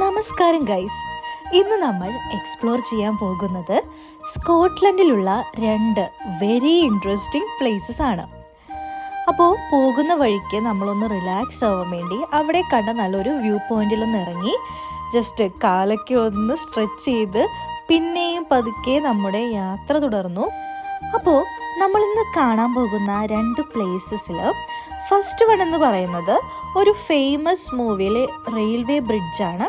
നമസ്കാരം ഗൈസ്, ഇന്ന് നമ്മൾ എക്സ്പ്ലോർ ചെയ്യാൻ പോകുന്നത് സ്കോട്ട്ലൻഡിലുള്ള 2 വെരി ഇൻട്രസ്റ്റിംഗ് പ്ലേസസ് ആണ്. അപ്പോൾ പോകുന്ന വഴിക്ക് നമ്മളൊന്ന് റിലാക്സ് ആവാൻ വേണ്ടി അവിടെ കണ്ട നല്ലൊരു വ്യൂ പോയിന്റിലൊന്ന് ഇറങ്ങി ജസ്റ്റ് കാലൊക്കെ ഒന്ന് സ്ട്രെച്ച് ചെയ്ത് പിന്നെയും പതുക്കെ നമ്മുടെ യാത്ര തുടർന്നു. അപ്പോൾ നമ്മളിന്ന് കാണാൻ പോകുന്ന 2 പ്ലേസസിൽ ഫസ്റ്റ് വൺ എന്ന് പറയുന്നത് ഒരു ഫേമസ് മൂവിയിലെ റെയിൽവേ ബ്രിഡ്ജാണ്.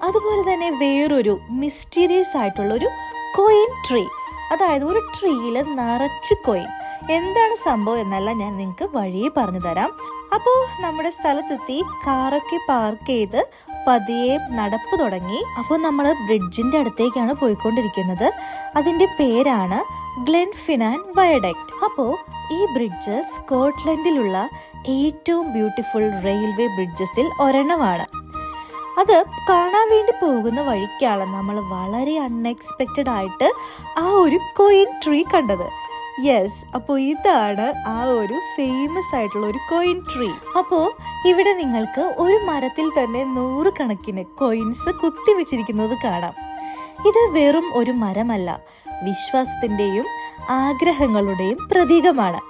അതുപോലെ തന്നെ വേറൊരു മിസ്റ്റീരിയസ് ആയിട്ടുള്ള ഒരു കോയിൻ ട്രീ, അതായത് ഒരു ട്രീയിൽ നിറച്ച് കോയിൻ. എന്താണ് സംഭവം എന്നല്ല ഞാൻ നിങ്ങൾക്ക് വഴിയെ പറഞ്ഞു തരാം. അപ്പോൾ നമ്മുടെ സ്ഥലത്തെത്തി കാറൊക്കെ പാർക്ക് ചെയ്ത് പതിയെ നടപ്പ് തുടങ്ങി. അപ്പോൾ നമ്മൾ ബ്രിഡ്ജിന്റെ അടുത്തേക്കാണ് പോയിക്കൊണ്ടിരിക്കുന്നത്. അതിന്റെ പേരാണ് ഗ്ലെൻഫിനാൻ വയഡക്റ്റ്. അപ്പോൾ ഈ ബ്രിഡ്ജ് സ്കോട്ട്ലൻഡിലുള്ള ഏറ്റവും ബ്യൂട്ടിഫുൾ റെയിൽവേ ബ്രിഡ്ജസിൽ ഒരെണ്ണമാണ്. അത് കാണാൻ വേണ്ടി പോകുന്ന വഴിക്കാണ് നമ്മൾ വളരെ അൺഎക്സ്പെക്റ്റഡ് ആയിട്ട് ആ ഒരു കോയിൻ ട്രീ കണ്ടത്. യെസ്, അപ്പോൾ ഇതാണ് ആ ഒരു ഫേമസ് ആയിട്ടുള്ള ഒരു കോയിൻ ട്രീ. അപ്പോൾ ഇവിടെ നിങ്ങൾക്ക് ഒരു മരത്തിൽ തന്നെ 100 കണക്കിന് കോയിൻസ് കുത്തിവെച്ചിരിക്കുന്നത് കാണാം. ഇത് വെറും ഒരു മരമല്ല, വിശ്വാസത്തിൻ്റെയും ആഗ്രഹങ്ങളുടെയും പ്രതീകമാണ്.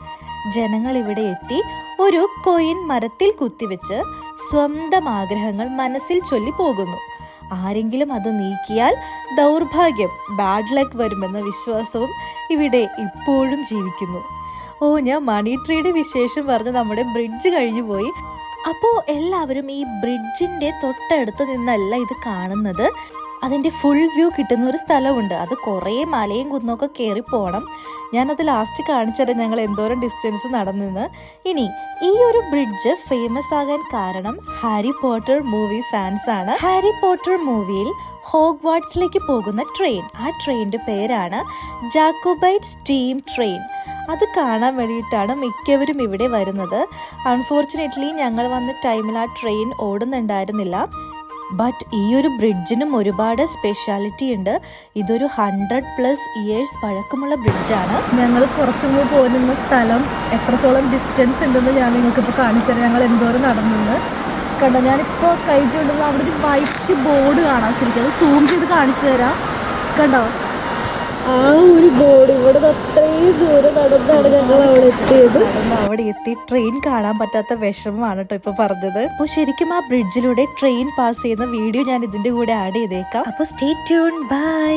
ജനങ്ങൾ ഇവിടെ എത്തി ഒരു കോയിൻ മരത്തിൽ കുത്തിവെച്ച് സ്വന്തം ആഗ്രഹങ്ങൾ മനസ്സിൽ ചൊല്ലി പോകുന്നു. ആരെങ്കിലും അത് നീക്കിയാൽ ദൗർഭാഗ്യം, ബാഡ് ലക്ക് വരുമെന്ന വിശ്വാസവും ഇവിടെ ഇപ്പോഴും ജീവിക്കുന്നു. ഞാൻ മണി ട്രീയുടെ വിശേഷം പറഞ്ഞ് നമ്മുടെ ബ്രിഡ്ജ് കഴിഞ്ഞു പോയി. അപ്പോൾ എല്ലാവരും ഈ ബ്രിഡ്ജിൻ്റെ തൊട്ടടുത്ത് നിന്നല്ല ഇത് കാണുന്നത്. അതിൻ്റെ ഫുൾ വ്യൂ കിട്ടുന്ന ഒരു സ്ഥലമുണ്ട്. അത് കുറേ മലയും കുന്നൊക്കെ കയറി പോകണം. ഞാനത് ലാസ്റ്റ് കാണിച്ചത് ഞങ്ങൾ എന്തോരം ഡിസ്റ്റൻസ് നടന്നെന്ന്. ഇനി ഈ ഒരു ബ്രിഡ്ജ് ഫേമസ് ആകാൻ കാരണം ഹാരി പോട്ടർ മൂവി ഫാൻസ് ആണ്. ഹാരി പോട്ടർ മൂവിയിൽ ഹോഗ്വാർട്സിലേക്ക് പോകുന്ന ട്രെയിൻ, ആ ട്രെയിനിന്റെ പേരാണ് ജാക്കോബൈറ്റ് സ്റ്റീം ട്രെയിൻ. അത് കാണാൻ വേണ്ടിയിട്ടാണ് മിക്കവരും ഇവിടെ വരുന്നത്. അൺഫോർച്ചുനേറ്റ്ലി ഞങ്ങൾ വന്ന ടൈമിൽ ആ ട്രെയിൻ ഓടുന്നുണ്ടായിരുന്നില്ല. ബട്ട് ഈ ഒരു ബ്രിഡ്ജിനും ഒരുപാട് സ്പെഷ്യാലിറ്റി ഉണ്ട്. ഇതൊരു 100+ ഇയേഴ്സ് പഴക്കമുള്ള ബ്രിഡ്ജാണ്. ഞങ്ങൾ കുറച്ചും കൂടി പോകുന്ന സ്ഥലം എത്രത്തോളം ഡിസ്റ്റൻസ് ഉണ്ടെന്ന് ഞാൻ നിങ്ങൾക്കിപ്പോൾ കാണിച്ചു തരാം. ഞങ്ങൾ എന്തോരം നടന്നെന്ന് കണ്ടോ. ഞാനിപ്പോൾ കൈ ചൂണ്ടുമ്പോൾ അവിടെ ഒരു വൈറ്റ് ബോർഡ് കാണാം. ശരിക്കും അത് സൂം ചെയ്ത് കാണിച്ചു തരാം. കണ്ടോ, ആ ഒരു ബോർഡ്. ഇവിടെ അത്രയും ദൂരം നടന്നാണ് ഞങ്ങൾ അവിടെ എത്തി. ട്രെയിൻ കാണാൻ പറ്റാത്ത വിഷമമാണ് കേട്ടോ ഇപ്പൊ പറഞ്ഞത്. അപ്പോൾ ശരിക്കും ആ ബ്രിഡ്ജിലൂടെ ട്രെയിൻ പാസ് ചെയ്യുന്ന വീഡിയോ ഞാൻ ഇതിന്റെ കൂടെ ആഡ് ചെയ്തേക്കാം. അപ്പോൾ സ്റ്റേ ട്യൂൺ, ബൈ.